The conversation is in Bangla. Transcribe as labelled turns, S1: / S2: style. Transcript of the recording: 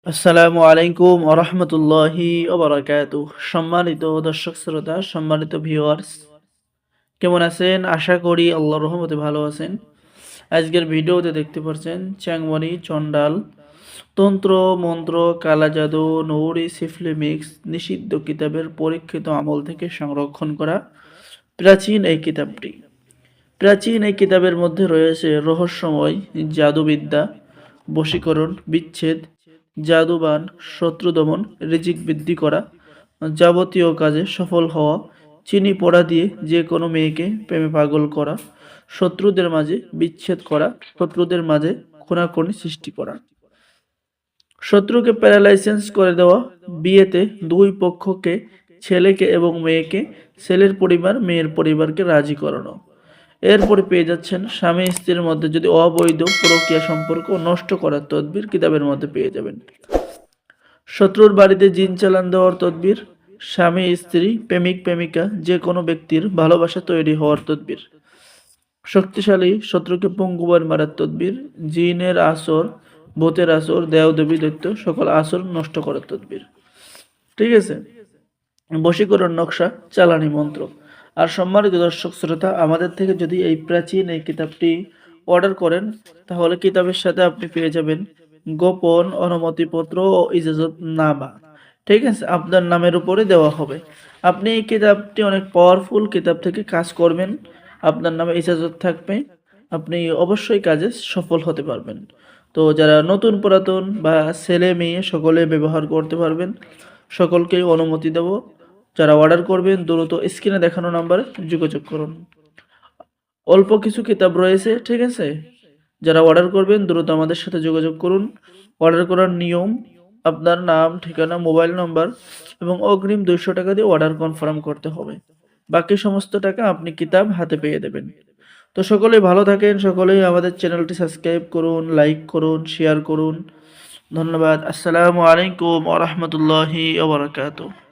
S1: আসসালামু আলাইকুম ওয়া রাহমাতুল্লাহি ওয়া বারাকাতুহু। সম্মানিত দর্শক শ্রোতা, সম্মানিত ভিউয়ার্স, কেমন আছেন? আশা করি আল্লাহর রহমতে ভালো আছেন। আজকের ভিডিওতে দেখতে পাচ্ছেন চ্যাংমারি, চণ্ডাল, তন্ত্র, মন্ত্র, কালা জাদু, নৌরি, সিফলি মিক্স নিষিদ্ধ কিতাবের পরীক্ষিত আমল থেকে সংরক্ষণ করা প্রাচীন এই কিতাবটি। প্রাচীন এই কিতাবের মধ্যে রয়েছে রহস্যময় জাদুবিদ্যা, বশীকরণ, বিচ্ছেদ, জাদুবান, শত্রু দমন, রিজিক বৃদ্ধি করা, যাবতীয় কাজে সফল হওয়া, চিনি পোড়া দিয়ে যে কোনো মেয়েকে প্রেমে পাগল করা, শত্রুদের মাঝে বিচ্ছেদ করা, শত্রুদের মাঝে খুনাখুনি সৃষ্টি করা, শত্রুকে প্যারালাইসেন্স করে দেওয়া, বিয়েতে দুই পক্ষকে, ছেলেকে এবং মেয়েকে, ছেলের পরিবার মেয়ের পরিবারকে রাজি করানো। এরপরে পেয়ে যাচ্ছেন স্বামী স্ত্রীর মধ্যে যদি অবৈধ প্রক্রিয়া সম্পর্ক নষ্ট করার তদবির কিতাবের মধ্যে পেয়ে যাবেন। শত্রুর বাড়িতে জিন চালান দেওয়ার তদবির, স্বামী স্ত্রী প্রেমিক প্রেমিকা যে কোনো ব্যক্তির ভালোবাসা তৈরি হওয়ার তদবির, শক্তিশালী শত্রুকে পঙ্গুবার মারার তদবির, জিনের আসর, ভূতের আসর, দেবদেবী দৈত্য সকল আসর নষ্ট করার তদবির। ঠিক আছে, বশীকরণ নকশা, চালানি মন্ত্র। আর সম্মানিত দর্শক শ্রোতা, আমাদের থেকে যদি এই প্রাচীন এই কিতাবটি অর্ডার করেন, তাহলে কিতাবের সাথে আপনি পেয়ে যাবেন গোপন অনুমতিপত্র ও ইজাজতনামা। ঠিক আছে, আপনার নামের উপরে দেওয়া হবে। আপনি এই কিতাবটি অনেক পাওয়ারফুল কিতাব থেকে কাজ করবেন, আপনার নামে ইজাজত থাকবে, আপনি অবশ্যই কাজে সফল হতে পারবেন। তো যারা নতুন পুরাতন বা ছেলে মেয়ে সকলে ব্যবহার করতে পারবেন, সকলকেই অনুমতি দেব। যারা অর্ডার করবেন দ্রুত স্ক্রিনে দেখানো নাম্বারে যোগাযোগ করুন। অল্প কিছু কিতাব রয়েছে, ঠিক আছে। যারা অর্ডার করবেন দ্রুত আমাদের সাথে যোগাযোগ করুন। অর্ডার করার নিয়ম: আপনার নাম, ঠিকানা, মোবাইল নাম্বার এবং অগ্রিম 200 টাকা দিয়ে অর্ডার কনফার্ম করতে হবে। বাকি সমস্ত টাকা আপনি কিতাব হাতে পেয়ে দেবেন। তো সকলেই ভালো থাকেন, সকলেই আমাদের চ্যানেলটি সাবস্ক্রাইব করুন, লাইক করুন, শেয়ার করুন। ধন্যবাদ। আসসালামু আলাইকুম ওয়া রাহমাতুল্লাহি ওয়া বারাকাতুহু।